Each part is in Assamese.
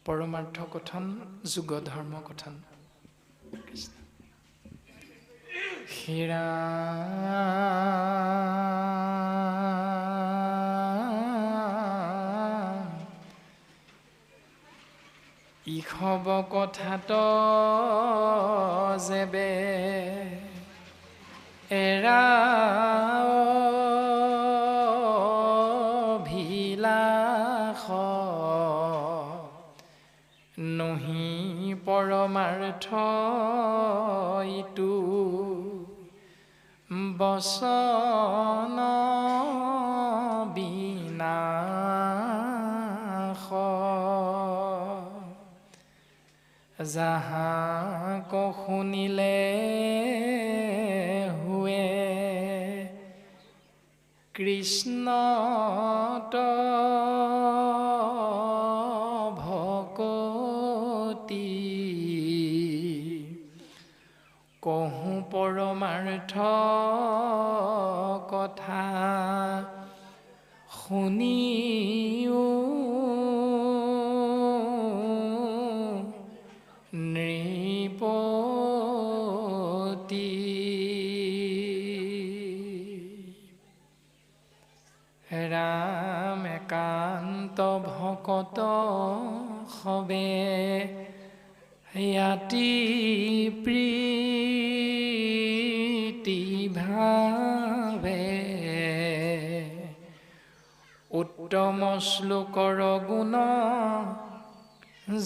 পৰমাৰ্থ কথন যুগ ধৰ্ম কথন কৃষ্ণ হীৰা ইখব কথাত যেবে এৰা ভিলাখ নহি পৰমাৰ্থ ইটো বচন বিনাশ যাহাক শুনিলে হুৱে কৃষ্ণত ভকতি কহু পৰমাৰ্থ কথা শুনিও নৃপতি ৰাম একান্ত ভকত হবে ইয়াতি প্ৰীতি ভাৱে উত্তম শ্লোকৰ গুণ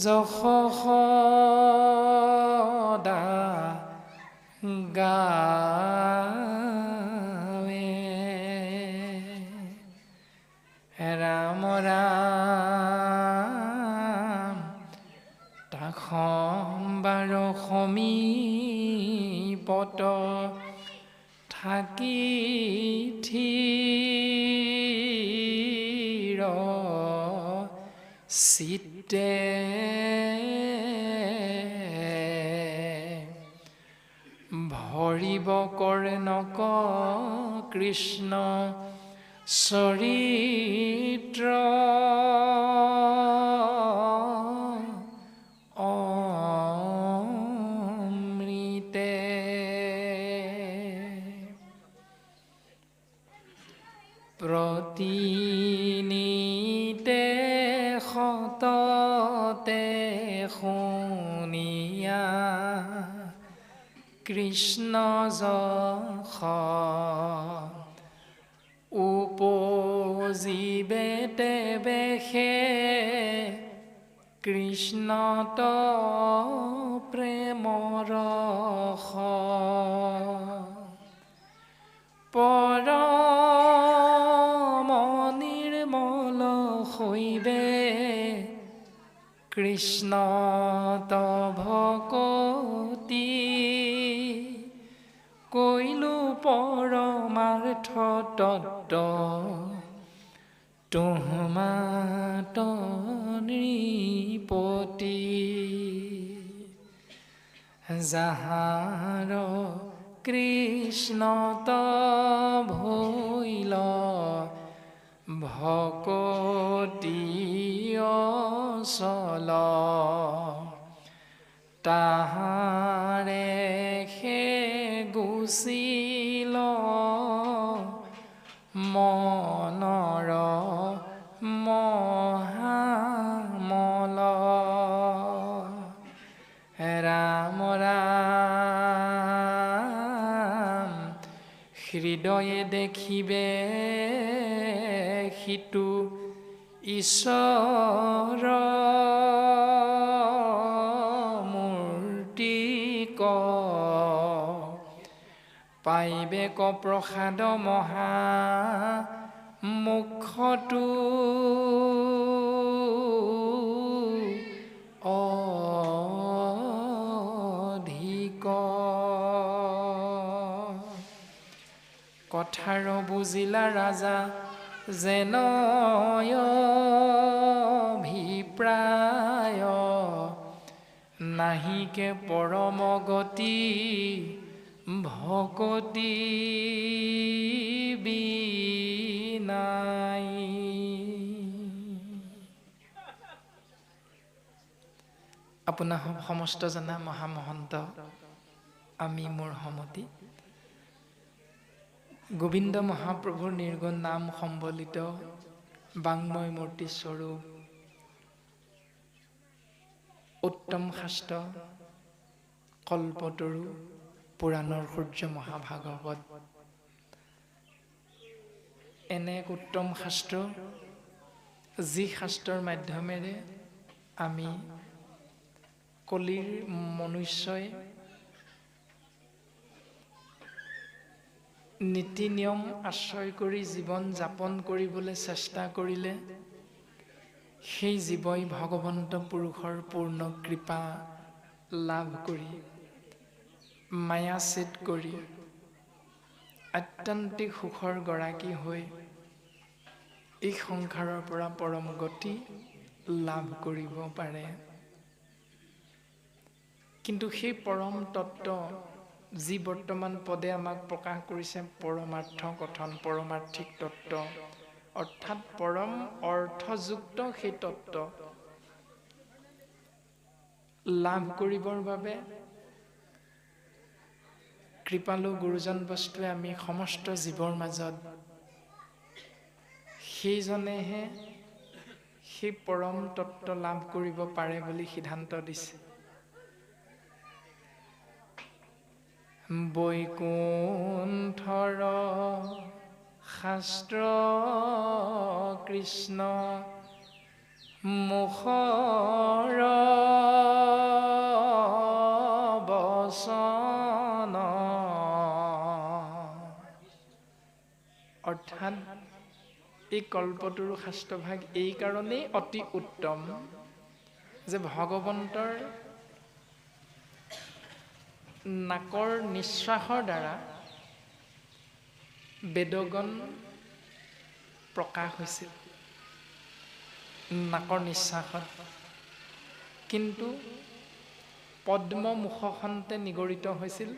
যশ সদা গাৱে ৰাম ৰাম তাখম্বাৰ সমীপত থাকি থিৰ চিত্তে ভৰিব কৰ্ণক কৃষ্ণ চৰিত্ৰ অমৃতে প্ৰতিনিতে সততে শুনিয়া কৃষ্ণ যশ উপজিবে তেবেশে কৃষ্ণত প্ৰেমৰ ৰস পৰম নিৰ্মল হৈবে কৃষ্ণত ভকতি কৈলো পৰমাৰ্থ তত্ত্ব তোহমাত নৃপতি যাহাৰ কৃষ্ণত ভৈল ভকতি অচল তাহাৰে সে গুচিল মনৰ মহামল ৰাম ৰাম হৃদয়ে দেখিবে সিটো ঈশ্বৰ মূৰ্তিক পাইবে ক প্ৰসাদ মহা মুখটো অধিক কথাৰ বুজিলা ৰাজা যেন অভিপ্ৰায় নাহিকে পৰম গতি ভকতি বিনাই আপোনা সমস্ত জনা মহামহন্ত আমি মোৰ সমতি গোবিন্দ মহাপ্ৰভুৰ নিৰ্গুণ নাম সম্বলিত বাংময় মূৰ্তি স্বৰূপ উত্তম শাস্ত্ৰ কল্পতৰু পুৰাণৰ সূৰ্য মহাভাগৱত এনে এক উত্তম শাস্ত্ৰ যি শাস্ত্ৰৰ মাধ্যমেৰে আমি কলিৰ মনুষ্যই নীতি নিয়ম আশ্ৰয় কৰি জীৱন যাপন কৰিবলৈ চেষ্টা কৰিলে সেই জীৱই ভগৱন্ত পুৰুষৰ পূৰ্ণ কৃপা লাভ কৰি মায়াচিত কৰি আত্যন্তিক সুখৰ গৰাকী হৈ এই সংসাৰৰ পৰা পৰম গতি লাভ কৰিব পাৰে। কিন্তু সেই পৰম তত্ত্ব যি বৰ্তমান পদে আমাক প্ৰকাশ কৰিছে পৰমাৰ্থ কথন পৰমাৰ্থিক তত্ত্ব অৰ্থাৎ পৰম অৰ্থযুক্ত সেই তত্ত্ব লাভ কৰিবৰ বাবে কৃপালু গুৰুজন বস্তুৱে আমি সমস্ত জীৱৰ মাজত সেইজনেহে সেই পৰম তত্ত্ব লাভ কৰিব পাৰে বুলি সিদ্ধান্ত দিছে। বৈকুণ্ঠৰ শাস্ত্ৰ কৃষ্ণ মুখৰ বচন অৰ্থাৎ এই কল্পতৰু শাস্ত্ৰভাগ এই কাৰণেই অতি উত্তম যে ভগৱন্তৰ নাকৰ নিশ্বাসৰ দ্বাৰা বেদগণ প্ৰকাশ হৈছিল নাকৰ নিশ্বাসত, কিন্তু পদ্ম মুখখনতে নিগৰিত হৈছিল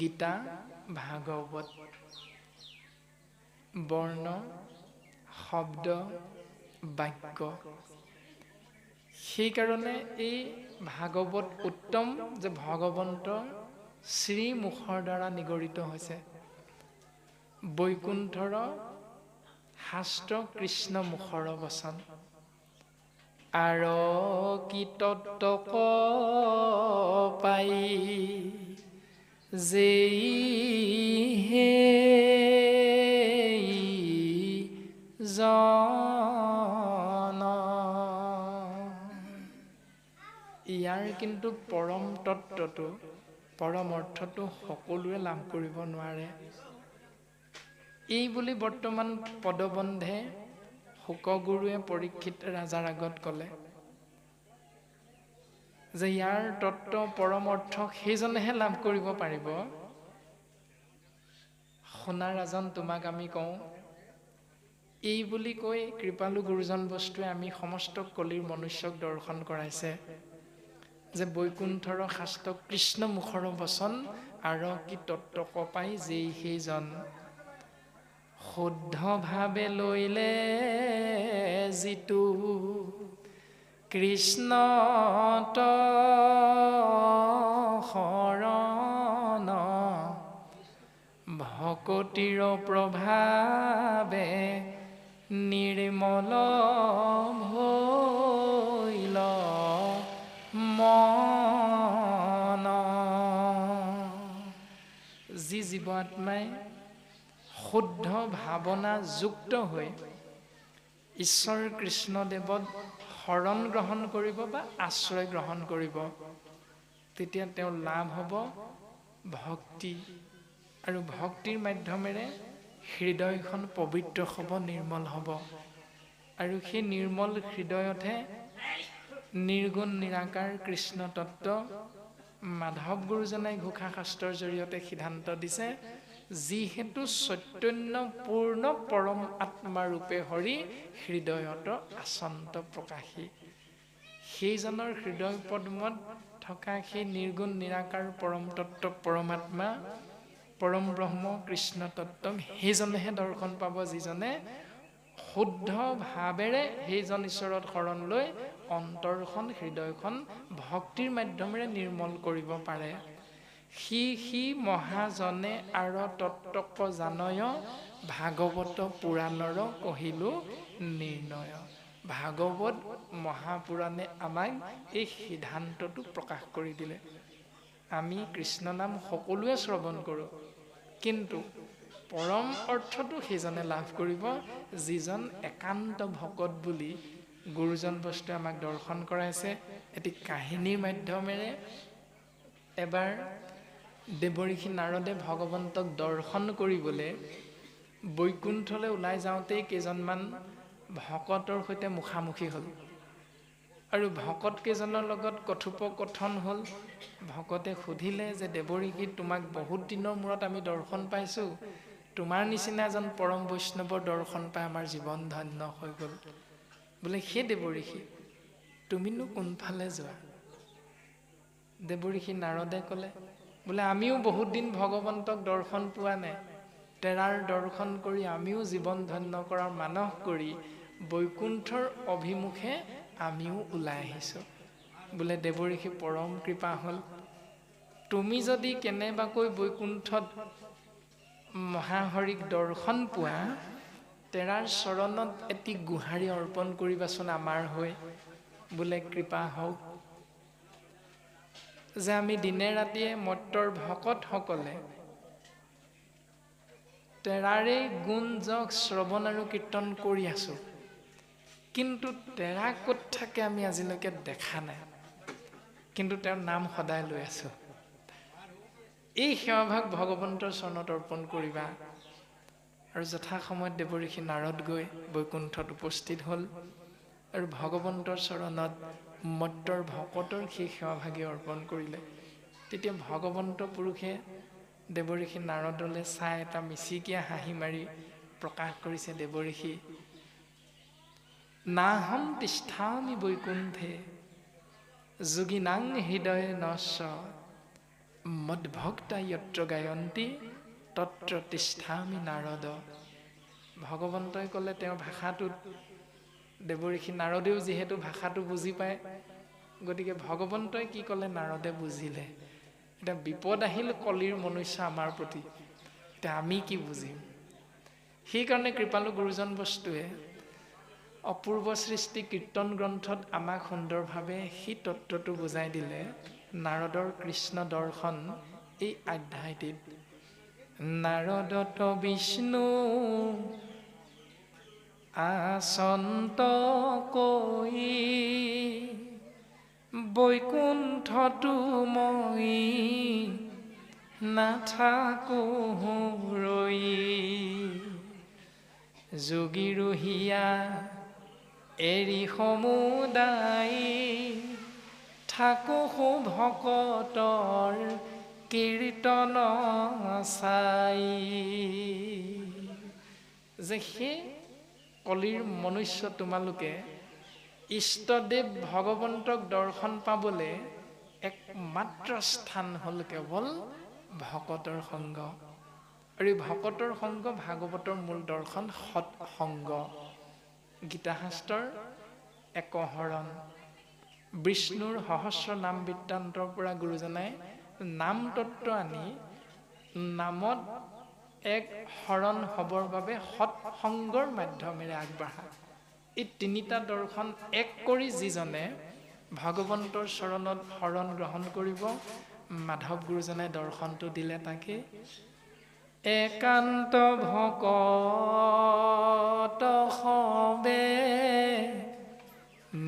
গীতা ভাগৱত বৰ্ণ শব্দ বাক্য। সেইকাৰণে এই ভাগৱত উত্তম যে ভগৱন্ত শ্ৰীমুখৰ দ্বাৰা নিগৰিত হৈছে। বৈকুণ্ঠৰ শাস্ত্ৰ কৃষ্ণ মুখৰ বচন আৰ কি তত্ত্ব পাই যেই হে জন। ইয়াৰ কিন্তু পৰম তত্ত্বটো পৰম অৰ্থটো সকলোৱে লাভ কৰিব নোৱাৰে। এই বুলি বৰ্তমান পদবন্ধে শুকগুৰুৱে পৰীক্ষিত ৰাজাৰ আগত ক'লে যে ইয়াৰ তত্ত্ব পৰম অৰ্থ সেইজনেহে লাভ কৰিব পাৰিব। শুনা ৰাজন, তোমাক আমি কওঁ, এই বুলি কৈ কৃপালু গুৰুজন বস্তুৱে আমি সমস্ত কলিৰ মনুষ্যক দৰ্শন কৰাইছে যে বৈকুণ্ঠৰ শাস্ত্ৰ কৃষ্ণ মুখৰ বচন আৰু কি তত্ত্ব কপাই যেই সেইজন শুদ্ধভাৱে লৈলে যিটো কৃষ্ণ শৰণ ভকতিৰ প্ৰভাৱে নিৰ্মল ভৈল মন। যি জীৱ আত্মাই শুদ্ধ ভাৱনা যুক্ত হৈ ঈশ্বৰ কৃষ্ণদেৱত শৰণ গ্ৰহণ কৰিব বা আশ্ৰয় গ্ৰহণ কৰিব, তেতিয়া তেওঁ লাভ হ'ব ভক্তি, আৰু ভক্তিৰ মাধ্যমেৰে হৃদয়খন পবিত্ৰ হ'ব, নিৰ্মল হ'ব। আৰু সেই নিৰ্মল হৃদয়তহে নিৰ্গুণ নিৰাকাৰ কৃষ্ণ তত্ত্ব মাধৱ গুৰুজনাই ঘোষা শাস্ত্ৰৰ জৰিয়তে সিদ্ধান্ত দিছে, যিহেতু চৈতন্য পূৰ্ণ পৰম আত্মাৰূপে হৰি হৃদয়ত আচন্ত প্ৰকাশী। সেইজনৰ হৃদয় পদ্মত থকা সেই নিৰ্গুণ নিৰাকাৰ পৰম তত্ত্ব পৰমাত্মা পৰম ব্ৰহ্ম কৃষ্ণ তত্ত্বক সেইজনেহে দৰ্শন পাব, যিজনে শুদ্ধ ভাৱেৰে সেইজন ঈশ্বৰত শৰণ লৈ অন্তৰখন হৃদয়খন ভক্তিৰ মাধ্যমেৰে নিৰ্মল কৰিব পাৰে। সি মহাজনে আৰু তত্ত্বপ জানয়, ভাগৱত পুৰাণৰ কহিলো নিৰ্ণয়। ভাগৱত মহাপুৰাণে আমাক এই সিদ্ধান্তটো প্ৰকাশ কৰি দিলে। আমি কৃষ্ণ নাম সকলোৱে শ্ৰৱণ কৰোঁ, কিন্তু পৰম অৰ্থটো সেইজনে লাভ কৰিব যিজন একান্ত ভকত বুলি গুৰুজন বস্তুৱে আমাক দৰ্শন কৰাইছে। এটি কাহিনীৰ মাধ্যমেৰে এবাৰ দেৱঋষি নাৰদে ভগৱন্তক দৰ্শন কৰিবলৈ বৈকুণ্ঠলৈ ওলাই যাওঁতেই কেইজনমান ভকতৰ সৈতে মুখামুখি হ'ল আৰু ভকত কেইজনৰ লগত কথোপকথন হ'ল। ভকতে সুধিলে যে দেৱঋষি, তোমাক বহুত দিনৰ মূৰত আমি দৰ্শন পাইছোঁ, তোমাৰ নিচিনা এজন পৰম বৈষ্ণৱৰ দৰ্শন পাই আমাৰ জীৱন ধন্য হৈ গ'ল। বোলে সেই দেৱঋষি, তুমিনো কোনফালে যোৱা? দেৱঋষি নাৰদে ক'লে, বোলে আমিও বহুত দিন ভগৱন্তক দৰ্শন পোৱা নাই, তেৰাৰ দৰ্শন কৰি আমিও জীৱন ধন্য কৰাৰ মানস কৰি বৈকুণ্ঠৰ অভিমুখে আমিও ওলাই আহিছোঁ। বোলে দেৱঋষি পৰম কৃপা হ'ল, তুমি যদি কেনেবাকৈ বৈকুণ্ঠত মহাহৰিক দৰ্শন পোৱা, তেৰাৰ চৰণত এটি গোহাৰি অৰ্পণ কৰিবাচোন আমাৰ হৈ। বোলে কৃপা হওক যে আমি দিনে ৰাতিয়ে মৰ্ত্যৰ ভকতসকলে তেৰাৰে গুণ যশ শ্ৰৱণ আৰু কীৰ্তন কৰি আছো, কিন্তু তেৰা ক'ত থাকে আমি আজিলৈকে দেখা নাই, কিন্তু তেওঁৰ নাম সদায় লৈ আছো। এই সেৱাভাগ ভগৱন্তৰ চৰণত অৰ্পণ কৰিবা। আৰু যথা সময়ত দেৱঋষি নাৰদ গৈ বৈকুণ্ঠত উপস্থিত হ'ল আৰু ভগৱন্তৰ চৰণত মৰ্ত্যৰ ভকতৰ সেই সেৱাভাগি অৰ্পণ কৰিলে। তেতিয়া ভগৱন্ত পুৰুষে দেৱঋষি নাৰদলৈ চাই এটা মিচিকীয়া হাঁহি মাৰি প্ৰকাশ কৰিছে, দেৱঋষি, নাহম তিষ্ঠামি বৈকুণ্ঠে যোগিনাং হৃদয় নশ, মদভক্তা যত্ৰ গায়ন্তী তত্ৰ তিষ্ঠামি নাৰদ। ভগৱন্তই ক'লে তেওঁৰ ভাষাটোত, দেৱঋষি নাৰদেও যিহেতু ভাষাটো বুজি পায়, গতিকে ভগৱন্তই কি ক'লে নাৰদে বুজিলে। এতিয়া বিপদ আহিল কলিৰ মনুষ্য আমাৰ প্ৰতি, এতিয়া আমি কি বুজিম? সেইকাৰণে কৃপালু গুৰুজন বস্তুৱে অপূৰ্ব সৃষ্টি কীৰ্তন গ্ৰন্থত আমাক সুন্দৰভাৱে সেই তত্ত্বটো বুজাই দিলে। নাৰদৰ কৃষ্ণ দৰ্শন এই অধ্যায়টিত। নাৰদত বিষ্ণু আচন্ত কৈ, বৈকুণ্ঠতো মই নাথাকো ৰৈ, যোগী ৰহিয়া এৰি সমুদায়, থাকো ভকতৰ কীৰ্তন চাই। যে সেই কলিৰ মনুষ্য তোমালোকে ইষ্টদেৱ ভগৱন্তক দৰ্শন পাবলৈ একমাত্ৰ স্থান হ'ল কেৱল ভকতৰ সংগ। আৰু এই ভকতৰ সংগ ভাগৱতৰ মূল দৰ্শন সৎসংগ। গীতাশাস্ত্ৰৰ একহৰণ বিষ্ণুৰ সহস্ৰ নাম বৃত্তান্তৰ পৰা গুৰুজনাই নাম তত্ত্ব আনি নামত এক হৰণ হ'বৰ বাবে সৎসংগৰ মাধ্যমেৰে আগবঢ়া। এই তিনিটা দৰ্শন এক কৰি যিজনে ভগৱন্তৰ চৰণত শৰণ গ্ৰহণ কৰিব, মাধৱ গুৰুজনাই দৰ্শনটো দিলে তাকে। একান্ত ভকত সবে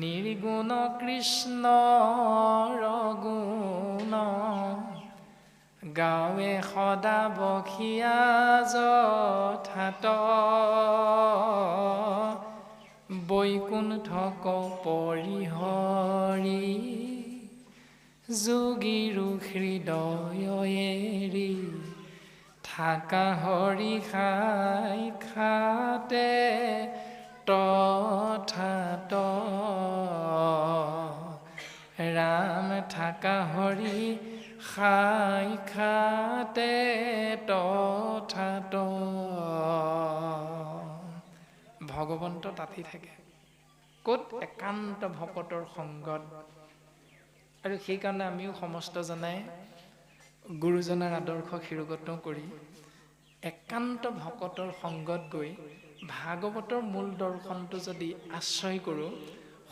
নিৰ্গুণ কৃষ্ণৰ গুণ, গাঁৱে সদা বখিয়া যথাত, বৈকুণ্ঠক পৰিহৰি, যোগীৰো হৃদয় এৰি, থাকা হৰি খাই খাতে তথাত, ৰাম থাকা হৰি খাই খাতে তথাত। ভগৱন্ত তাতেই থাকে। ক'ত একান্ত ভকতৰ সংগত। আৰু সেইকাৰণে আমিও সমস্ত জনাই গুৰুজনাৰ আদৰ্শ শিৰোগত কৰি একান্ত ভকতৰ সংগত গৈ ভাগৱতৰ মূল দৰ্শনটো যদি আশ্ৰয় কৰোঁ,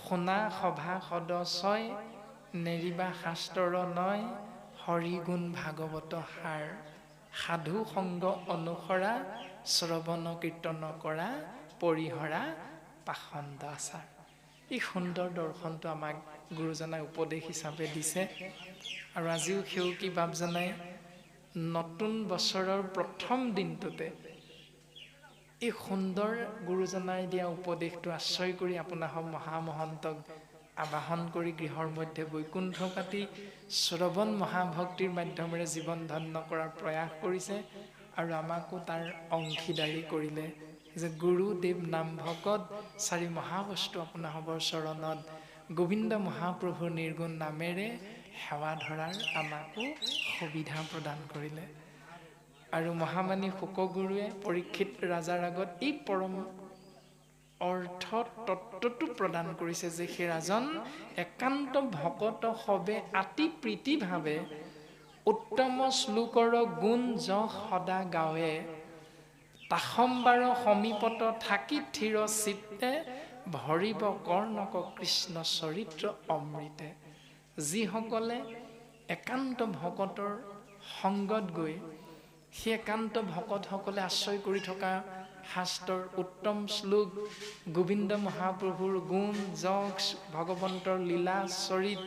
শুনা সভা সদস্যই নেৰিবা শাস্ত্ৰৰ নয়, হৰিগুণ ভাগৱত সাৰ, সাধু সংগ অনুসৰা, শ্ৰৱণ কীৰ্তন কৰা, পৰিহৰা পাখণ্ড আচাৰ। এই সুন্দৰ দৰ্শনটো আমাক গুৰুজনাই উপদেশ হিচাপে দিছে। আৰু আজিও সেউকী বাপজনাই নতুন বছৰৰ প্ৰথম দিনটোতে এই সুন্দৰ গুৰুজনাই দিয়া উপদেশটো আশ্ৰয় কৰি আপোনাৰ মহামহন্তক আবাহন কৰি গৃহৰ মধ্যে বৈকুণ্ঠ পাতি শ্ৰৱণ মহাভক্তিৰ মাধ্যমেৰে জীৱন ধন্য কৰাৰ প্ৰয়াস কৰিছে। আৰু আমাকো তাৰ অংশীদাৰী কৰিলে যে গুৰুদেৱ নাম ভকত চাৰি মহাবস্তু আপোনাসৱৰ চৰণত গোবিন্দ মহাপ্ৰভুৰ নিৰ্গুণ নামেৰে সেৱা ধৰাৰ আমাকো সুবিধা প্ৰদান কৰিলে। আৰু মহামানী শুকগুৰুৱে পৰীক্ষিত ৰাজাৰ আগত এই পৰম অৰ্থ তত্ত্বটো প্ৰদান কৰিছে যে সেই ৰাজন একান্ত ভকত সবে আতি প্ৰীতিভাৱে উত্তম শ্লোকৰ গুণ যশ সদা গাৱে, তাসম্বাৰ সমীপত থাকি থিৰ চিত্তে, ভৰিব কৰ্ণক কৃষ্ণ চৰিত্ৰ অমৃতে। যিসকলে একান্ত ভকতৰ সংগত গৈ সেই একান্ত ভকতসকলে আশ্ৰয় কৰি থকা শাস্ত্ৰৰ উত্তম শ্লোক, গোবিন্দ মহাপ্ৰভুৰ গুণ যশ, ভগৱন্তৰ লীলা চৰিত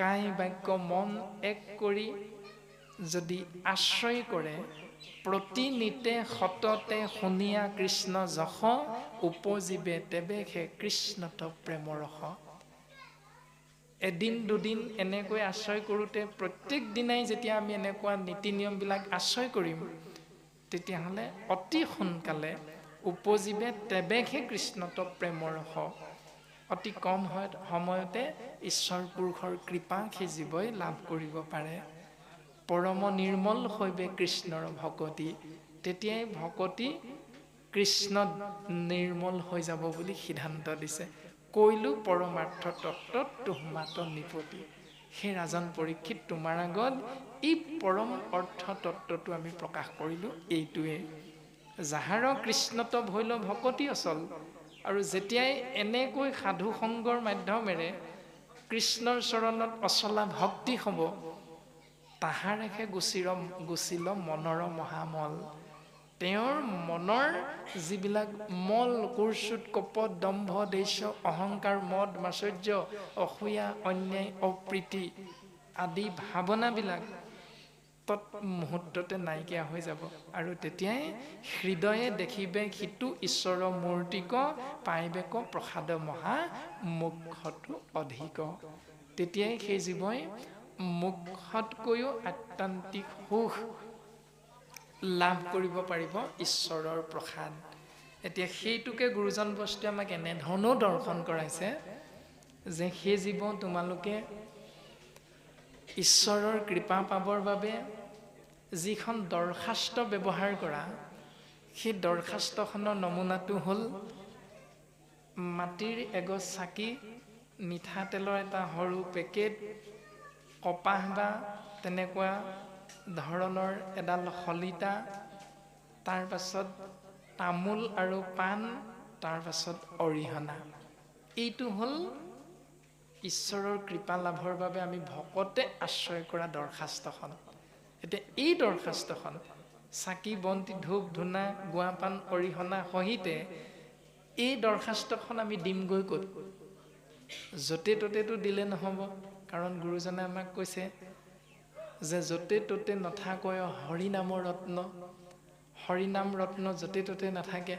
কায় বাক্য মন এক কৰি যদি আশ্ৰয় কৰে, প্ৰতিনিতে সততে শুনিয়া কৃষ্ণ যশ, উপজীৱে তেবে সে কৃষ্ণত প্ৰেমৰস। এদিন দুদিন এনেকৈ আশ্ৰয় কৰোঁতে প্ৰত্যেক দিনাই যেতিয়া আমি এনেকুৱা নীতি নিয়মবিলাক আশ্ৰয় কৰিম, তেতিয়াহ'লে অতি সোনকালে উপজীৱে তেবেহে কৃষ্ণত প্ৰেমৰস। অতি কম সময়তে ঈশ্বৰ পুৰুষৰ কৃপা সেই জীৱই লাভ কৰিব পাৰে। পৰম নিৰ্মল হৈবে কৃষ্ণৰ ভকতি, তেতিয়াই ভকতি কৃষ্ণত নিৰ্মল হৈ যাব বুলি সিদ্ধান্ত দিছে। কৈলো পৰমাৰ্থ তত্ত্বত তোহমাত নিপতি। সেই ৰাজন পৰীক্ষিত তোমাৰ আগত এই পৰম অৰ্থ তত্ত্বটো আমি প্ৰকাশ কৰিলোঁ। এইটোৱে যাহাৰ কৃষ্ণত ভৈল ভকতি অচল। আৰু যেতিয়াই এনেকৈ সাধু সংগৰ মাধ্যমেৰে কৃষ্ণৰ চৰণত অচলা ভক্তি হ'ব, তাহাৰেহে গুচিল মনৰ মহামল। তেওঁৰ মনৰ যিবিলাক মল, কুৰ্চুট, কপট, দম্ভ, দেশ্য, অহংকাৰ, মদ, মাচৰ্য, অসূয়া, অন্যায়, অপ্ৰীতি আদি ভাৱনাবিলাক তৎমুহূৰ্ততে নাইকিয়া হৈ যাব। আৰু তেতিয়াই হৃদয়ে দেখিবে সিটো ঈশ্বৰ মূৰ্তিক, পাইবেক প্ৰসাদ মহা মুখতো অধিক। তেতিয়াই সেই জীৱই মুখতকৈও আত্যান্তিক সুখ লাভ কৰিব পাৰিব ঈশ্বৰৰ প্ৰসাদ। এতিয়া সেইটোকে গুৰুজন বস্তুৱে আমাক এনেধৰণেও দৰ্শন কৰাইছে যে সেই জীৱ তোমালোকে ঈশ্বৰৰ কৃপা পাবৰ বাবে যিখন দৰখাস্ত ব্যৱহাৰ কৰা, সেই দৰখাস্তখনৰ নমুনাটো হ'ল মাটিৰ এগছ চাকি, মিঠাতেলৰ এটা সৰু পেকেট, কপাহ বা তেনেকুৱা ধৰণৰ এডাল শলিতা, তাৰ পাছত তামোল আৰু পাণ, তাৰ পাছত অৰিহণা। এইটো হ'ল ঈশ্বৰৰ কৃপা লাভৰ বাবে আমি ভকতে আশ্ৰয় কৰা দৰখাস্তখন। এতিয়া এই দৰখাস্তখন চাকি বন্তি ধূপ ধূনা গুৱা পাণ অৰিহণা সহিতে এই দৰখাস্তখন আমি দিমগৈ ক'ত? য'তে ত'তেতো দিলে নহ'ব। কাৰণ গুৰুজনে আমাক কৈছে যে য'তে ত'তে নাথাকৈ হৰিনামৰ ৰত্ন। হৰিনাম ৰত্ন য'তে ত'তে নাথাকে,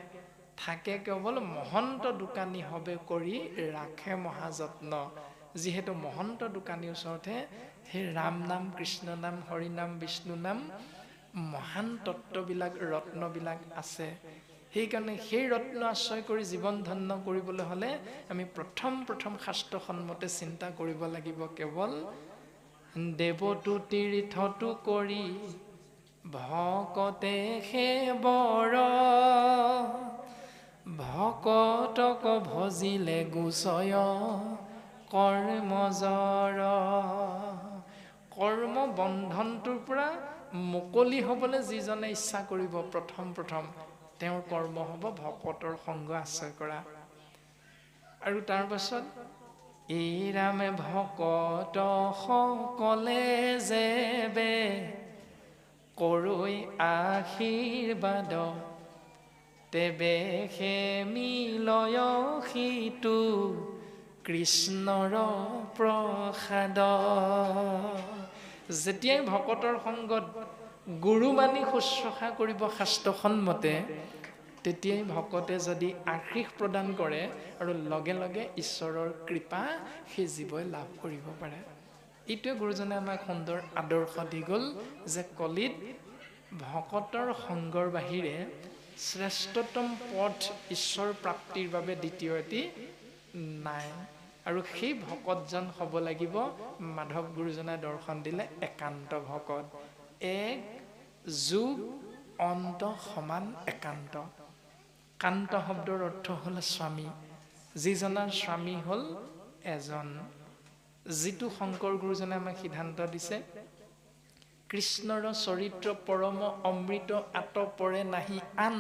থাকে কেৱল মহন্ত দোকানী হবে কৰি ৰাখে মহাযত্ন। যিহেতু মহন্ত দোকানীৰ ওচৰতহে সেই ৰাম নাম, কৃষ্ণ নাম, হৰি নাম, বিষ্ণু নাম, মহান তত্ত্ববিলাক ৰত্নবিলাক আছে। সেইকাৰণে সেই ৰত্ন আশ্ৰয় কৰি জীৱন ধন্য কৰিবলৈ হ'লে আমি প্ৰথম শাস্ত্ৰসন্মতে চিন্তা কৰিব লাগিব কেৱল দেৱতো তীৰ্থটো কৰি ভকতে সেবৰ, ভকতক ভজিলে গুচয় কৰ্মজৰ। কৰ্ম বন্ধনটোৰ পৰা মুকলি হ'বলৈ যিজনে ইচ্ছা কৰিব প্ৰথম তেওঁৰ কৰ্ম হ'ব ভকতৰ সংগ আশ্ৰয় কৰা। আৰু তাৰ পাছত এই ৰামে ভকত সকলে যেবে কৰৈ আশীৰ্বাদ তেবে সে মিলয় সিটো কৃষ্ণৰ প্ৰসাদ। যেতিয়াই ভকতৰ সংগত গুৰু মানি শুশ্ৰূষা কৰিব শাস্ত্ৰসন্মতে, তেতিয়াই ভকতে যদি আশীষ প্ৰদান কৰে আৰু লগে লগে ঈশ্বৰৰ কৃপা সেই জীৱই লাভ কৰিব পাৰে। এইটোৱে গুৰুজনে আমাক সুন্দৰ আদৰ্শ দি গ'ল যে কলিত ভকতৰ সংগৰ বাহিৰে শ্ৰেষ্ঠতম পথ ঈশ্বৰ প্ৰাপ্তিৰ বাবে দ্বিতীয় এটি নাই। আৰু সেই ভকতজন হ'ব লাগিব মাধৱ গুৰুজনাই দৰ্শন দিলে একান্ত ভকত। এক যোগ অন্ত সমান একান্ত। কান্ত শব্দৰ অৰ্থ হ'ল স্বামী, যিজনাৰ স্বামী হ'ল এজন। যিটো শংকৰ গুৰুজনে আমাক সিদ্ধান্ত দিছে, কৃষ্ণৰ চৰিত্ৰ পৰম অমৃত আতপৰে নাহি আন,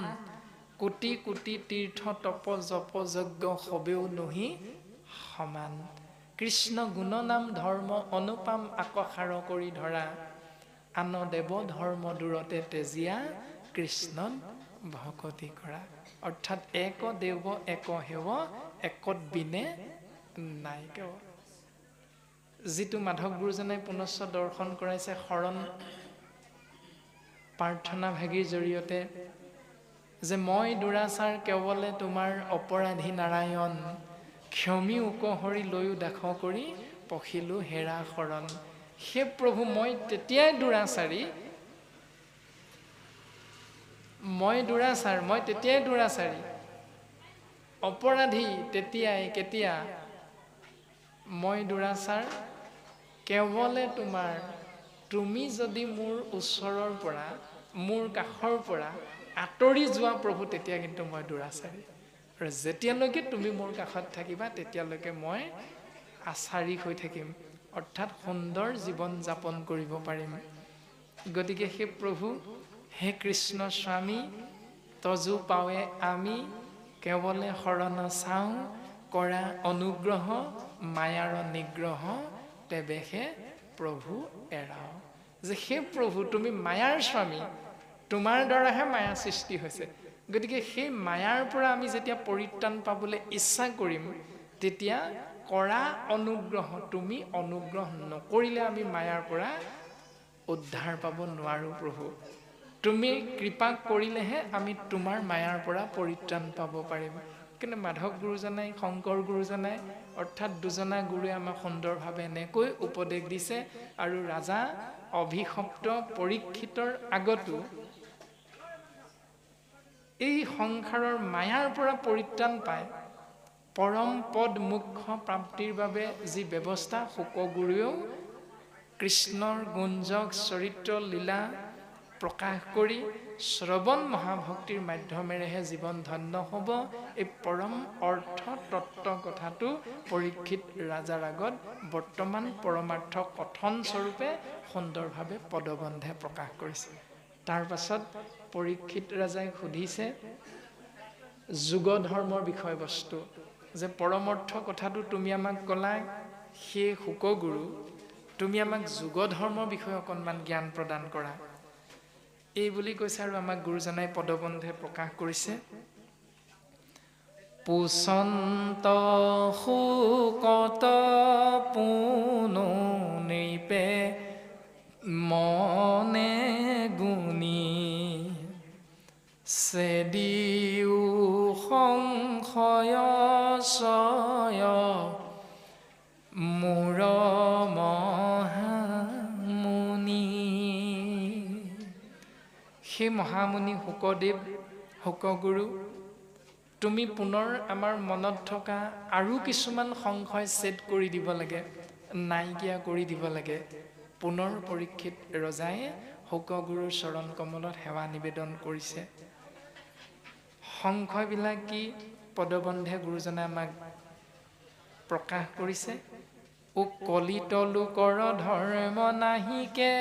কোটি কোটি তীৰ্থ তপ জপ যজ্ঞ সবেও নহি সমান। কৃষ্ণ গুণনাম ধৰ্ম অনুপাম আকসাৰ কৰি ধৰা, আন দেৱ ধৰ্ম দূৰতে তেজীয়া কৃষ্ণত ভকতি কৰা। অৰ্থাৎ এক দেৱ এক সেৱ একত বিনে নাই কেৱ। যিটো মাধৱ গুৰুজনাই পুনশ্চ দৰ্শন কৰাইছে শৰণ প্ৰাৰ্থনা ভাগীৰ জৰিয়তে, যে মই দুৰাচাৰ কেৱলে তোমাৰ অপৰাধী নাৰায়ণ, ক্ষমি উপহৰি লৈও দাস কৰি পখিলো হেৰা শৰণ। হে প্ৰভু, মই তেতিয়াই দুৰাচাৰী, মই তেতিয়াই দুৰাচাৰী, অপৰাধী তেতিয়াই কেতিয়া, মই দুৰাচাৰ কেৱলে তোমাৰ, তুমি যদি মোৰ ওচৰৰ পৰা মোৰ কাষৰ পৰা আঁতৰি যোৱা প্ৰভু, তেতিয়া কিন্তু মই দুৰাচাৰী। আৰু যেতিয়ালৈকে তুমি মোৰ কাষত থাকিবা তেতিয়ালৈকে মই আচাৰী হৈ থাকিম, অৰ্থাৎ সুন্দৰ জীৱন যাপন কৰিব পাৰিম। গতিকে হে প্ৰভু, হে কৃষ্ণ স্বামী, তজু পাৱে আমি কেৱলে শৰণ চাওঁ, কৰা অনুগ্ৰহ মায়াৰ নিগ্ৰহ তেবে হে প্ৰভু এৰাও। যে হে প্ৰভু, তুমি মায়াৰ স্বামী, তোমাৰ দ্বাৰাহে মায়া সৃষ্টি হৈছে। গতিকে সেই মায়াৰ পৰা আমি যেতিয়া পৰিত্ৰাণ পাবলৈ ইচ্ছা কৰিম, তেতিয়া কৰা অনুগ্ৰহ, তুমি অনুগ্ৰহ নকৰিলে আমি মায়াৰ পৰা উদ্ধাৰ পাব নোৱাৰো প্ৰভু। তুমি কৃপা কৰিলেহে আমি তোমাৰ মায়াৰ পৰা পৰিত্ৰাণ পাব পাৰিম। কিন্তু মাধৱ গুৰুজনাই, শংকৰ গুৰুজনাই অৰ্থাৎ দুজনা গুৰুৱে আমাক সুন্দৰভাৱে এনেকৈ উপদেশ দিছে। আৰু ৰাজা অভিশপ্ত পৰীক্ষিতৰ আগতো এই সংসাৰৰ মায়াৰ পৰা পৰিত্ৰাণ পায় পৰম পদ মুখ্য প্ৰাপ্তিৰ বাবে যি ব্যৱস্থা, শুকগুৰুৱেও কৃষ্ণৰ গুঞ্জক চৰিত্ৰ লীলা প্ৰকাশ কৰি শ্ৰৱণ মহাভক্তিৰ মাধ্যমেৰেহে জীৱন ধন্য হ'ব, এই পৰম অৰ্থ তত্ত্ব কথাটো পৰীক্ষিত ৰাজাৰ আগত বৰ্তমান পৰমাৰ্থ কথন স্বৰূপে সুন্দৰভাৱে পদবন্ধে প্ৰকাশ কৰিছে। তাৰ পাছত পৰীক্ষিত ৰাজাই সুধিছে যোগ ধৰ্মৰ বিষয়বস্তু, যে পৰমাৰ্থ কথাটো তুমি আমাক ক'লা, সেই শুকগুৰু তুমি আমাক যোগ ধৰ্মৰ বিষয়ে অকণমান জ্ঞান প্ৰদান কৰা, এই বুলি কৈছে। আৰু আমাক গুৰুজনাই পদবন্ধে প্ৰকাশ কৰিছে, পুচন্ত শুকত পুনু নৃপে মনে গুণী, চেদিও সংশয় চয় মূৰ মহামুনি। সেই মহামুনি শুকদেৱ, শুকগুৰু, তুমি পুনৰ আমাৰ মনত থকা আৰু কিছুমান সংশয় ছেদ কৰি দিব লাগে, নাইকিয়া কৰি দিব লাগে। পুনৰ পৰীক্ষিত ৰজাই শুকগুৰুৰ চৰণ কমলত সেৱা নিবেদন কৰিছে। সংশয়বিলাক কি পদবন্ধে গুৰুজনে আমাক প্ৰকাশ কৰিছে। ও কলিত লোকৰ ধৰ্ম নাহিকে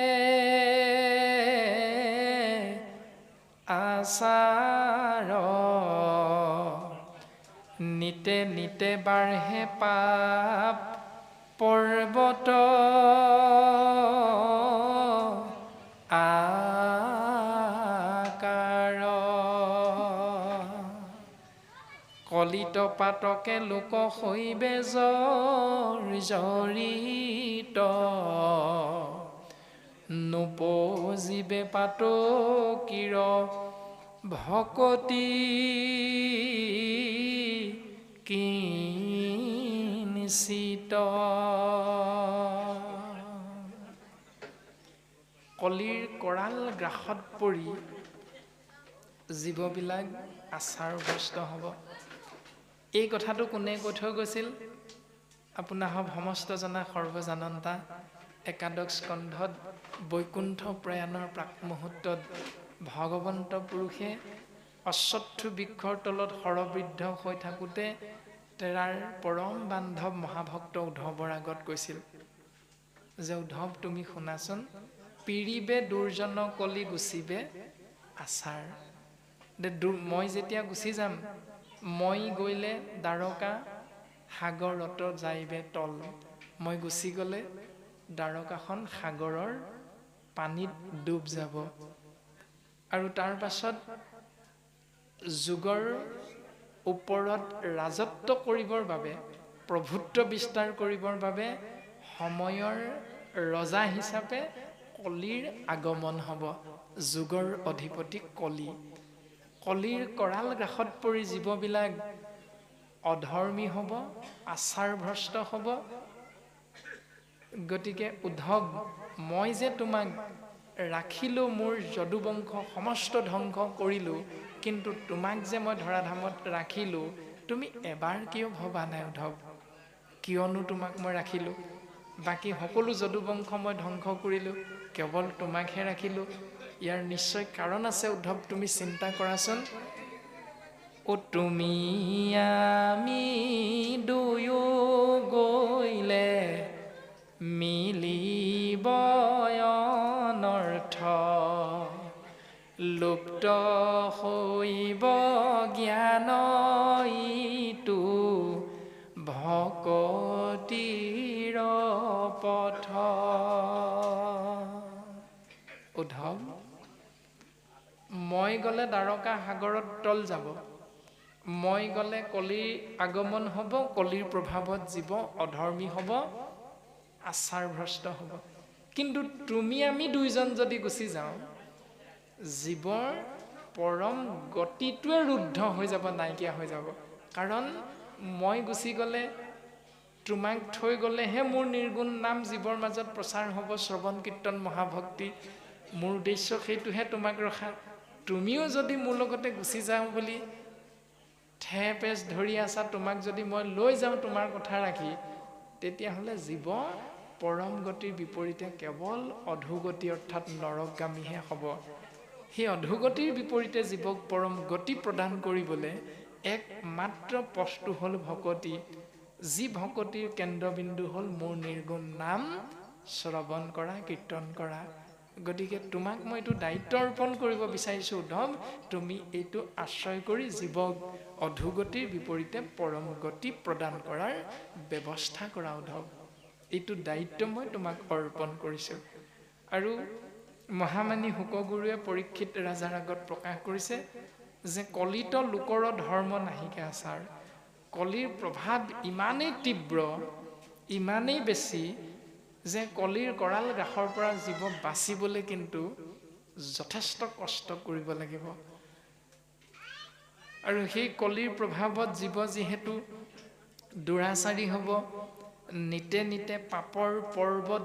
আচাৰ নিতে নিতে বাঢ়ে পাপ পৰ্বত আকাৰ কলিত পাতকে লোক হৈবে জৰিত নুপজিবে পাতকীৰ ভকতি কিঞ্চিত। কলিৰ কৰাল গ্ৰাসত পৰি জীৱবিলাক আচাৰগ্ৰস্ত হ'ব। এই কথাটো কোনে কৈ থৈ গৈছিল? আপোনাসৱ সমস্ত জনা সৰ্বজানন্তা একাদশ স্কন্ধত বৈকুণ্ঠ প্ৰয়াণৰ প্ৰাক মুহূৰ্তত ভগৱন্ত পুৰুষে অশ্বত্থ বৃক্ষৰ তলত সৰবৃদ্ধ হৈ থাকোঁতে তেৰাৰ পৰম বান্ধৱ মহাভক্ত উদ্ধৱৰ আগত কৈছিল যে উদ্ধৱ তুমি শুনাচোন, পিৰিবে দুৰ্জন কলি গুচিবে আচাৰ। মই যেতিয়া গুচি যাম, মই গ'লে দ্বাৰকা সাগৰত যাইবে তল। মই গুচি গ'লে দ্বাৰকাখন সাগৰৰ পানীত ডুব যাব। আৰু তাৰ পাছত যুগৰ ওপৰত ৰাজত্ব কৰিবৰ বাবে, প্ৰভুত্ব বিস্তাৰ কৰিবৰ বাবে সময়ৰ ৰজা হিচাপে কলিৰ আগমন হ'ব। যুগৰ অধিপতি কলি। কলিৰ কৰাল গ্ৰাসত পৰি জীৱবিলাক অধৰ্মী হ'ব, আচাৰভ্ৰষ্ট হ'ব। গতিকে উদ্ধৱ, মই যে তোমাক ৰাখিলোঁ, মোৰ যদুবংশ সমস্ত ধ্বংস কৰিলোঁ, কিন্তু তোমাক যে মই ধৰাধামত ৰাখিলোঁ, তুমি এবাৰ কিয় ভবা নাই উদ্ধৱ? কিয়নো তোমাক মই ৰাখিলোঁ? বাকী সকলো যদুবংশ মই ধ্বংস কৰিলোঁ, কেৱল তোমাকহে ৰাখিলোঁ। ইয়াৰ নিশ্চয় কাৰণ আছে উদ্ধৱ, তুমি চিন্তা কৰাচোন। ও তুমি আমি দুয়ো গ'লে মিলিব অনৰ্থ, লুপ্ত হৈব জ্ঞান ইটো ভকতিৰ পথ। উদ্ধৱ, মই গ'লে দ্বাৰকা সাগৰত তল যাব, মই গ'লে কলিৰ আগমন হ'ব, কলিৰ প্ৰভাৱত জীৱ অধৰ্মী হ'ব, আচাৰভ্ৰষ্ট হ'ব। কিন্তু তুমি আমি দুইজন যদি গুচি যাওঁ, জীৱৰ পৰম গতিটোৱে ৰুদ্ধ হৈ যাব, নাইকিয়া হৈ যাব। কাৰণ মই গুচি গ'লে, তোমাক থৈ গ'লেহে মোৰ নিৰ্গুণ নাম জীৱৰ মাজত প্ৰচাৰ হ'ব, শ্ৰৱণ কীৰ্তন মহাভক্তি। মোৰ উদ্দেশ্য সেইটোহে, তোমাক ৰখা। তুমিও যদি মোৰ লগতে গুচি যাওঁ বুলি ঠেপেচ ধৰি আছা, তোমাক যদি মই লৈ যাওঁ তোমাৰ কথা ৰাখি, তেতিয়াহ'লে জীৱ পৰম গতিৰ বিপৰীতে কেৱল অধোগতি অৰ্থাৎ নৰকগামীহে হ'ব। সেই অধোগতিৰ বিপৰীতে জীৱক পৰম গতি প্ৰদান কৰিবলৈ একমাত্ৰ পথটো হ'ল ভকতি। যি ভকতিৰ কেন্দ্ৰবিন্দু হ'ল মোৰ নিৰ্গুণ নাম শ্ৰৱণ কৰা, কীৰ্তন কৰা। গতিকে তোমাক মই এইটো দায়িত্ব অৰ্পণ কৰিব বিচাৰিছোঁ উদ্ধৱ, তুমি এইটো আশ্ৰয় কৰি জীৱক অধোগতিৰ বিপৰীতে পৰম গতি প্ৰদান কৰাৰ ব্যৱস্থা কৰা উদ্ধৱ। এইটো দায়িত্ব মই তোমাক অৰ্পণ কৰিছোঁ। আৰু মহামানী শুকগুৰুৱে পৰীক্ষিত ৰাজাৰ আগত প্ৰকাশ কৰিছে যে কলিত লোকৰ ধৰ্ম নাহিকে আচাৰ। কলিৰ প্ৰভাৱ ইমানেই তীব্ৰ, ইমানেই বেছি যে কলিৰ কৰাল গ্ৰাসৰ পৰা জীৱ বাচিবলৈ কিন্তু যথেষ্ট কষ্ট কৰিব লাগিব। আৰু সেই কলিৰ প্ৰভাৱত জীৱ যিহেতু দুৰাচাৰী হ'ব, নিতে নিতে পাপৰ পৰ্বত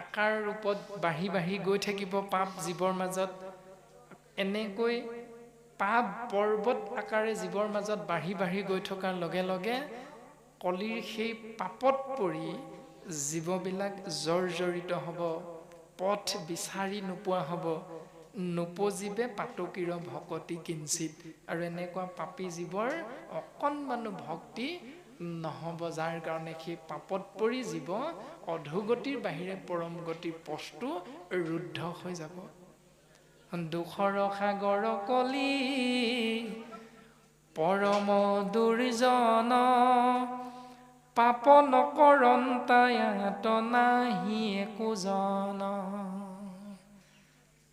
আকাৰ ৰূপত বাঢ়ি বাঢ়ি গৈ থাকিব পাপ জীৱৰ মাজত। এনেকৈ পাপ পৰ্বত আকাৰে জীৱৰ মাজত বাঢ়ি বাঢ়ি গৈ থকাৰ লগে লগে কলিৰ সেই পাপত পৰি জীৱবিলাক জৰ্জৰিত হ'ব, পথ বিচাৰি নোপোৱা হ'ব। নুপজিবে পাতকীৰ ভকতি কিঞ্চিত। আৰু এনেকুৱা পাপী জীৱৰ অকণমানো ভক্তি নহ'ব, যাৰ কাৰণে সেই পাপত পৰি জীৱ অধোগতিৰ বাহিৰে পৰম গতিৰ পথটো ৰুদ্ধ হৈ যাব। দুখৰ সাগৰ কলি পৰম দুৰ্জন, পাপ নকৰন্তায়াত নাহি একোজন।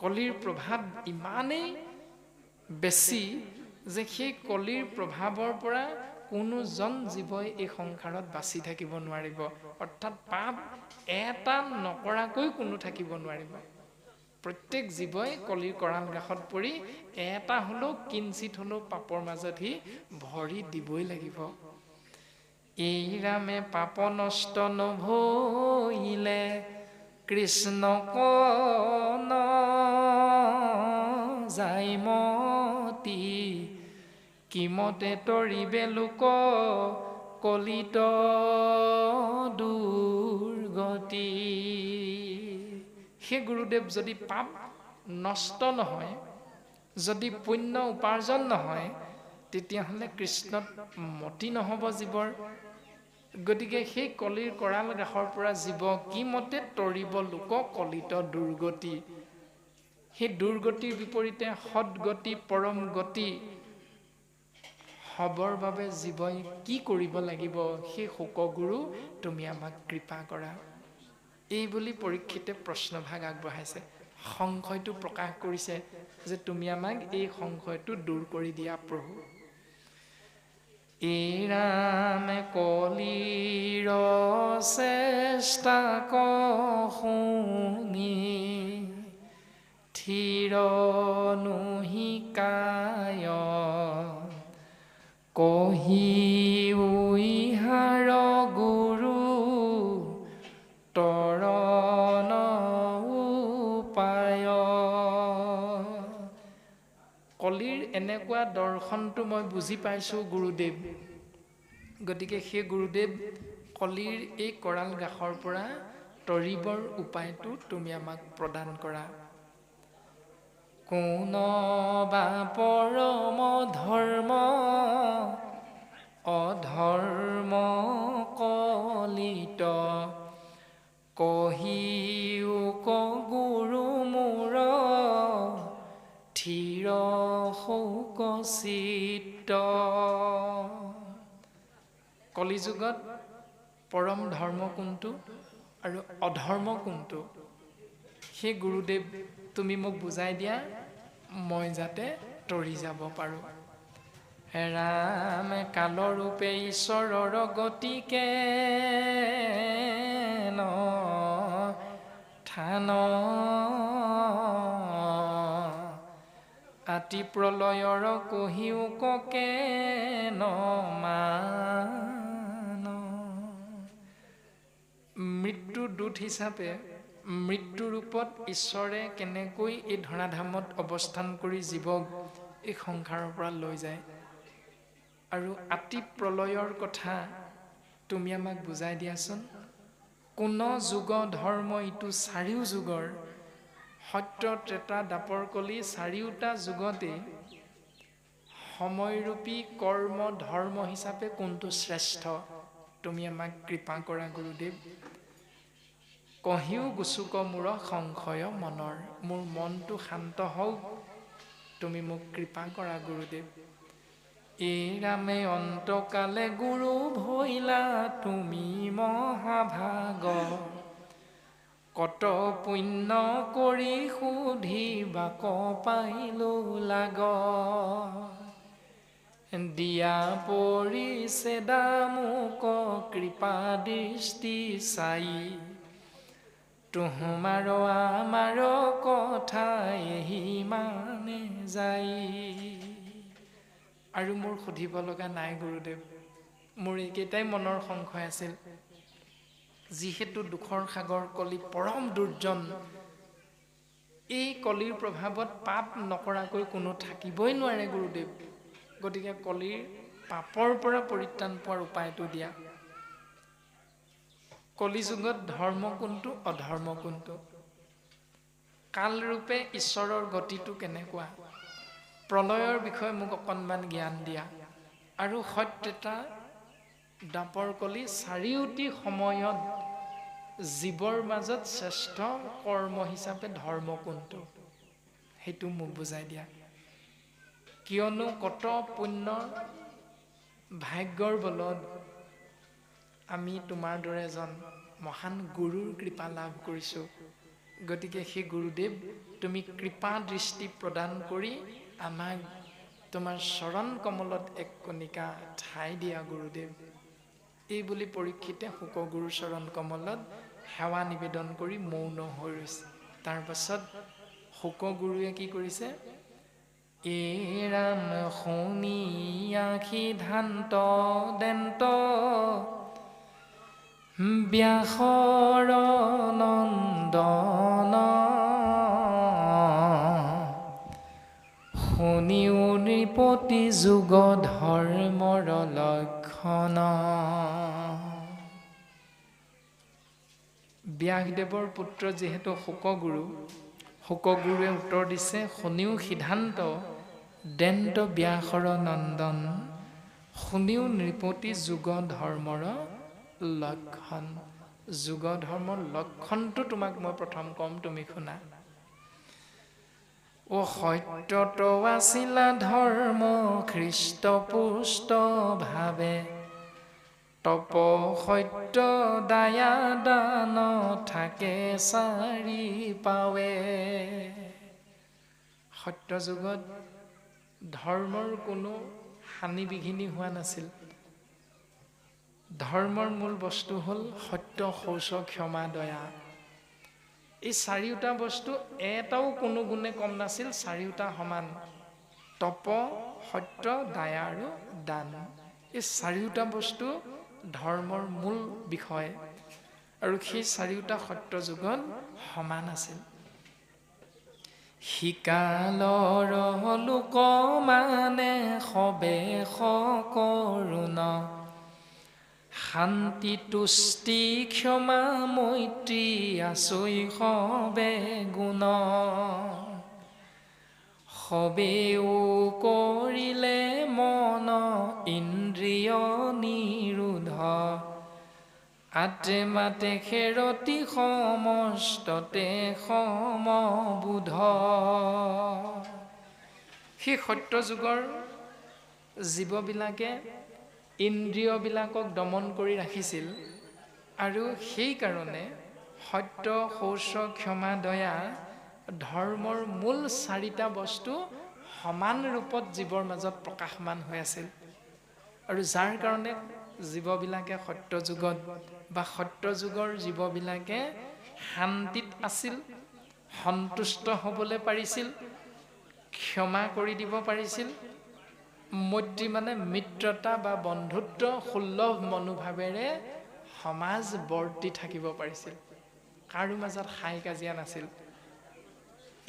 কলিৰ প্ৰভাৱ ইমানেই বেছি যে সেই কলিৰ প্ৰভাৱৰ পৰা কোনোজন জীৱই এই সংসাৰত বাচি থাকিব নোৱাৰিব। অৰ্থাৎ পাপ এটা নকৰাকৈ কোনো থাকিব নোৱাৰিব। প্ৰত্যেক জীৱই কলিৰ কৰাল গ্ৰাসত পৰি এটা হ'লেও কিঞ্চিত হ'লেও পাপৰ মাজত সি ভৰি দিবই লাগিব। এই ৰামে পাপ নষ্ট নভৈলে কৃষ্ণ কন যায় মতি, কিমতে তৰিবে লোক কলিত দুৰ্গতি। সেই গুৰুদেৱ, যদি পাপ নষ্ট নহয়, যদি পুণ্য উপাৰ্জন নহয়, তেতিয়াহ'লে কৃষ্ণত মতি নহ'ব জীৱৰ। গতিকে সেই কলিৰ কৰাল গ্ৰাসৰ পৰা জীৱ কি মতে তৰিব লোক কলিত দুৰ্গতি। সেই দুৰ্গতিৰ বিপৰীতে সদগতি পৰম গতি হ'বৰ বাবে জীৱই কি কৰিব লাগিব, সেই শোকগুৰু তুমি আমাক কৃপা কৰা। এই বুলি পৰীক্ষিতে প্ৰশ্নভাগ আগবঢ়াইছে, সংশয়টো প্ৰকাশ কৰিছে যে তুমি আমাক এই সংশয়টো দূৰ কৰি দিয়া প্ৰভু। এই ৰামে কলিৰ চেষ্টা শুনি, থিৰ নুহিকায় কহি উইহাৰ গুৰু তৰণ উপায়। কলিৰ এনেকুৱা দৰ্শনটো মই বুজি পাইছোঁ গুৰুদেৱ। গতিকে সেই গুৰুদেৱ, কলিৰ এই কৰাল গ্ৰাসৰ পৰা তৰিবৰ উপায়টো তুমি আমাক প্ৰদান কৰা। কোনবা পৰম ধৰ্ম অধৰ্ম কলিত, কহিও গুৰু মোৰ থিৰ শোক চিত্ত। কলিযুগত পৰম ধৰ্ম কোনটো আৰু অধৰ্ম কোনটো, সেই গুৰুদেৱ তুমি মোক বুজাই দিয়া, মই যাতে তৰি যাব পাৰোঁ। ৰাম কালৰূপে ঈশ্বৰৰ গতিকে ন থান, আতি প্ৰলয়ৰ কহিও ককে ন মান। মৃত্যু দূত হিচাপে মৃত্যু ৰূপত ঈশ্বৰে কেনেকৈ এই ধৰাধামত অৱস্থান কৰি জীৱক এই সংসাৰৰ পৰা লৈ যায়, আৰু আতি প্ৰলয়ৰ কথা তুমি আমাক বুজাই দিয়াচোন। কোন যুগ ধৰ্ম ইটো চাৰিও যুগৰ, সত্য ত্ৰেতা দাপৰ কলি চাৰিওটা যুগতে সময়ৰূপী কৰ্ম ধৰ্ম হিচাপে কোনটো শ্ৰেষ্ঠ, তুমি আমাক কৃপা কৰা গুৰুদেৱ। কহিও গুচুক মোৰ সংশয় মনৰ, মোৰ মনটো শান্ত হওক, তুমি মোক কৃপা কৰা গুৰুদেৱ। এই ৰামে অন্তকালে গুৰু ভৈলা তুমি মহাভাগ, কত পুণ্য কৰি সুধিবাক পাইলো লাগ। দিয়া পৰিছে দামোক কৃপা দৃষ্টি চাই, তোহমাৰ আমাৰ কথা এহিমানে যাই। আৰু মোৰ সুধিব লগা নাই গুৰুদেৱ, মোৰ এইকেইটাই মনৰ সংশয় আছিল। যিহেতু দুখৰ সাগৰ কলি পৰম দুৰ্জন, এই কলিৰ প্ৰভাৱত পাপ নকৰাকৈ কোনো থাকিবই নোৱাৰে গুৰুদেৱ। গতিকে কলিৰ পাপৰ পৰা পৰিত্ৰাণ পোৱাৰ উপায়টো দিয়া। কলিযুগত ধৰ্ম কোনটো অধৰ্ম কোনটো, কালৰূপে ঈশ্বৰৰ গতিটো কেনেকুৱা, প্ৰলয়ৰ বিষয়ে মোক অকণমান জ্ঞান দিয়া, আৰু সত্যতা দাপৰ কলি চাৰিওটি সময়ত জীৱৰ মাজত শ্ৰেষ্ঠ কৰ্ম হিচাপে ধৰ্ম কোনটো, সেইটো মোক বুজাই দিয়া। কিয়নো কত পুণ্য ভাগ্যৰ বলত আমি তোমাৰ দৰে এজন মহান গুৰুৰ কৃপা লাভ কৰিছোঁ। গতিকে সেই গুৰুদেৱ, তুমি কৃপা দৃষ্টি প্ৰদান কৰি আমাক তোমাৰ চৰণ কমলত এক কণিকা ঠাই দিয়া গুৰুদেৱ। এই বুলি পৰীক্ষিতে শুকগুৰুৰ চৰণ কমলত সেৱা নিবেদন কৰি মৌন হৈ ৰৈছে। তাৰ পাছত শুকগুৰুৱে কি কৰিছে, এৰাম শুনিয়া সিদ্ধান্ত দেন্ত ব্যাসৰ নন্দন, শুনিও নৃপতি যুগ ধৰ্মৰ লক্ষণ। ব্যাসদেৱৰ পুত্ৰ যিহেতু শুকগুৰু, শুকগুৰুৱে উত্তৰ দিছে, শুনিও সিদ্ধান্ত দেন্ত ব্যাসৰ নন্দন, শুনিও নৃপতি যুগ ধৰ্মৰ লক্ষণ। যুগ ধৰ্মৰ লক্ষণটো তোমাক মই প্ৰথম কম, তুমি শুনা। অ সত্যত আছিলা ধৰ্ম খ্ৰীষ্ট পুষ্ট ভাৱে, তপ সত্য দায়া দান থাকে চাৰি পাৱে। সত্য যুগত ধৰ্মৰ কোনো হানি বিঘিনি হোৱা নাছিল। ধৰ্মৰ মূল বস্তু হ'ল সত্য, শৌচ, ক্ষমা, দয়া। এই চাৰিওটা বস্তু এটাও কোনো গুণে কম নাছিল, চাৰিওটা সমান। তপ, সত্য, দায়া আৰু দান, এই চাৰিওটা বস্তু ধৰ্মৰ মূল বিষয়, আৰু সেই চাৰিওটা সত্য যুগত সমান আছিল। শিকালৰ লোক মানে সবে সকৰুণ, শান্তি তুষ্টি ক্ষমা মৈত্ৰী আছই সবে গুণ, সবেও কৰিলে মন ইন্দ্ৰিয় নিৰোধ, আত্মাতে খেৰতি সমস্ততে সমবোধ। সেই সত্য যুগৰ জীৱবিলাকে ইন্দ্ৰিয়বিলাকক দমন কৰি ৰাখিছিল, আৰু সেইকাৰণে সত্য, শৌচ, ক্ষমা, দয়া ধৰ্মৰ মূল চাৰিটা বস্তু সমান ৰূপত জীৱৰ মাজত প্ৰকাশমান হৈ আছিল। আৰু যাৰ কাৰণে জীৱবিলাকে সত্য যুগত বা সত্য যুগৰ জীৱবিলাকে শান্তিত আছিল, সন্তুষ্ট হ'বলৈ পাৰিছিল, ক্ষমা কৰি দিব পাৰিছিল, মৈত্ৰী মানে মিত্ৰতা বা বন্ধুত্ব সুলভ মনোভাৱেৰে সমাজ বৰ্তি থাকিব পাৰিছিল, কাৰো মাজত হাই কাজিয়া নাছিল।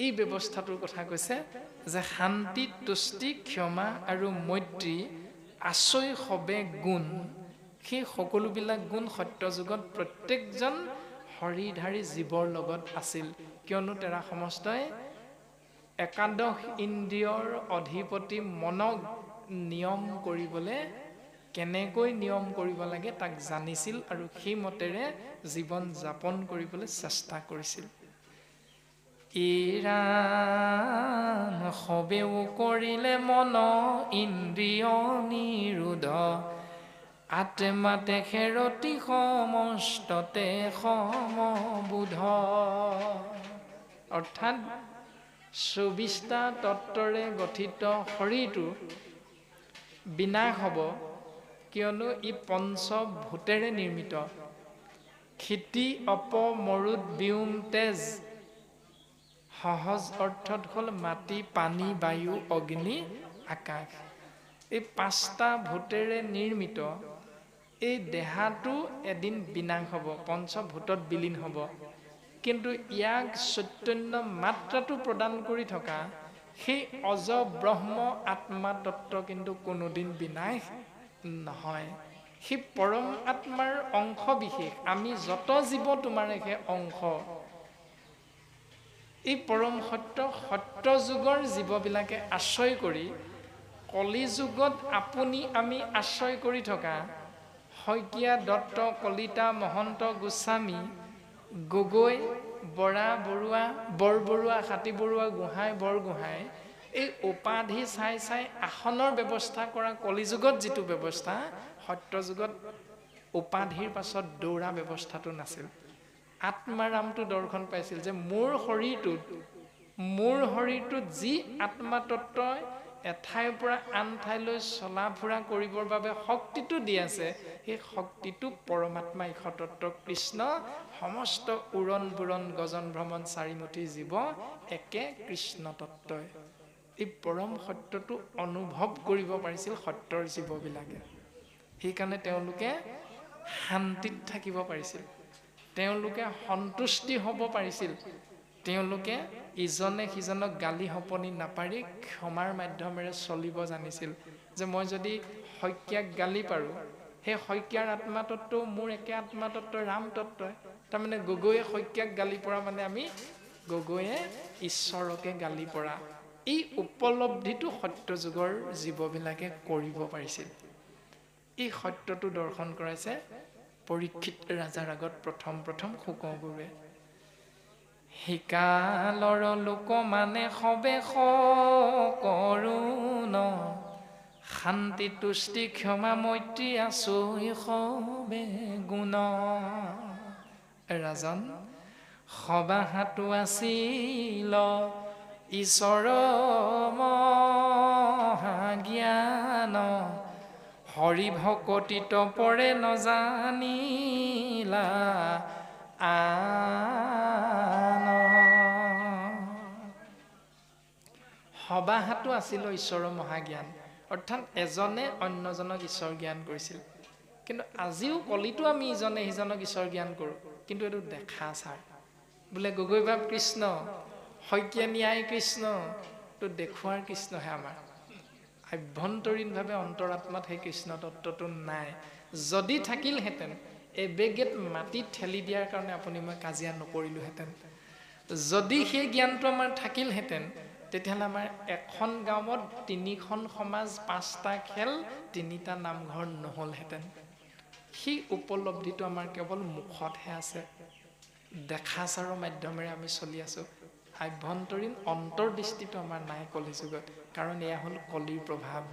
এই ব্যৱস্থাটোৰ কথা কৈছে যে শান্তি, তুষ্টি, ক্ষমা আৰু মৈত্ৰী আছই সবে গুণ। সেই সকলোবিলাক গুণ সত্য যুগত প্ৰত্যেকজন হৰিধাৰী জীৱৰ লগত আছিল। কিয়নো তেৰা সমস্তই একাদশ ইন্দ্ৰিয়ৰ অধিপতি মনক নিয়ম কৰিবলৈ, কেনেকৈ নিয়ম কৰিব লাগে তাক জানিছিল, আৰু সেই মতেৰে জীৱন যাপন কৰিবলৈ চেষ্টা কৰিছিল। এৰাম সবেও কৰিলে মন ইন্দ্ৰিয় নিৰোধ, আত্মাতে খেৰতি সমস্ততে সমবোধ। অৰ্থাৎ 24টা তত্ত্বৰে গঠিত শৰীৰটো বিনাশ হ'ব, কিয়নো ই পঞ্চভূতেৰে নিৰ্মিত। ক্ষিতি, অপ, মৰুত, ব্যোম, তেজ। সহজ অৰ্থত হ'ল মাটি, পানী, বায়ু, অগ্নি, আকাশ। এই 5টা ভূতেৰে নিৰ্মিত এই দেহাটো এদিন বিনাশ হ'ব, পঞ্চভূতত বিলীন হ'ব। কিন্তু ইয়াক চৈতন্য মাত্ৰাটো প্ৰদান কৰি থকা সেই অজ ব্ৰহ্ম আত্মা তত্ত্ব কিন্তু কোনোদিন বিনাশ নহয়। সেই পৰম আত্মাৰ অংশ বিশেষ, আমি যত জীৱ তোমাৰে সেই অংশ। এই পৰম সত্য সত্য যুগৰ জীৱবিলাকে আশ্ৰয় কৰি কলি যুগত আপুনি আমি আশ্ৰয় কৰি থকা শইকীয়া, দত্ত, কলিতা, মহন্ত, গোস্বামী, গগৈ, বৰা, বৰুৱা, বৰবৰুৱা, হাতী বৰুৱা, গোহাঁই, বৰগোহাঁই এই উপাধি চাই চাই আসনৰ ব্যৱস্থা কৰা কলিযুগত যিটো ব্যৱস্থা, সত্য যুগত উপাধিৰ পাছত দৌৰা ব্যৱস্থাটো নাছিল। আত্মাৰামটো দৰ্শন পাইছিল যে মোৰ শৰীৰটোত যি আত্মাতত্বই এঠাইৰ পৰা আন ঠাইলৈ চলা ফুৰা কৰিবৰ বাবে শক্তিটো দি আছে, সেই শক্তিটো পৰমাত্মা ঈশ্বৰতত্ত্ব কৃষ্ণ, সমস্ত উৰণ বুৰণ গজন ভ্ৰমণ চাৰিমুঠি জীৱ একে কৃষ্ণ তত্ত্বই। এই পৰম সত্যটো অনুভৱ কৰিব পাৰিছিল সত্যৰ জীৱবিলাকে। সেইকাৰণে তেওঁলোকে শান্তিত থাকিব পাৰিছিল, তেওঁলোকে সন্তুষ্টি হ'ব পাৰিছিল, তেওঁলোকে ইজনে সিজনক গালি সপনি নাপাৰি ক্ষমাৰ মাধ্যমেৰে চলিব জানিছিল। যে মই যদি শইকীয়াক গালি পাৰোঁ, সেই শইকীয়াৰ আত্মাতত্ত্বও মোৰ একে আত্মাতত্ত্ব ৰাম তত্ত্বই। তাৰমানে গগৈয়ে শইকীয়াক গালি পৰা মানে আমি গগৈয়ে ঈশ্বৰকে গালি পৰা। এই উপলব্ধিটো সত্য যুগৰ জীৱবিলাকে কৰিব পাৰিছিল। এই সত্যটো দৰ্শন কৰাইছে পৰীক্ষিত ৰাজাৰ আগত প্ৰথম শুকগুৰুৱে। সিকালৰ লোক মানে সবে সকৰুণ, শান্তি তুষ্টি ক্ষমা মৈত্ৰী আছই সবে গুণ। ৰাজন সবাহাতো আছিল ঈশ্বৰ মহাজ্ঞান, হৰি ভকতিত পৰে নজানিলা আন। সবাহাতো আছিল ঈশ্বৰৰ মহাজ্ঞান, অৰ্থাৎ এজনে অন্যজনক ঈশ্বৰ জ্ঞান কৰিছিল। কিন্তু আজিও কলিতো আমি ইজনে সিজনক ঈশ্বৰ জ্ঞান কৰোঁ, কিন্তু এইটো দেখা ছাৰ। বোলে গগৈ বাপ কৃষ্ণ, শইকীয়া ন্যায় কৃষ্ণ, তো দেখুৱাৰ কৃষ্ণহে আমাৰ। আভ্যন্তৰীণভাৱে অন্তৰাত্মাত সেই কৃষ্ণ তত্ত্বটো নাই। যদি থাকিলহেঁতেন এবেগেট মাটি ঠেলি দিয়াৰ কাৰণে আপুনি মই কাজিয়া নকৰিলোহেঁতেন। যদি সেই জ্ঞানটো আমাৰ থাকিলহেঁতেন, তেতিয়াহ'লে আমাৰ এখন গাঁৱত 3খন সমাজ, 5টা খেল, 3টা নামঘৰ নহ'লহেঁতেন। সেই উপলব্ধিটো আমাৰ কেৱল মুখতহে আছে, দেখা চাৰৰ মাধ্যমেৰে আমি চলি আছোঁ। আভ্যন্তৰীণ অন্তৰ্দৃষ্টিটো আমাৰ নাই কলি যুগত, কাৰণ এয়া হ'ল কলিৰ প্ৰভাৱ।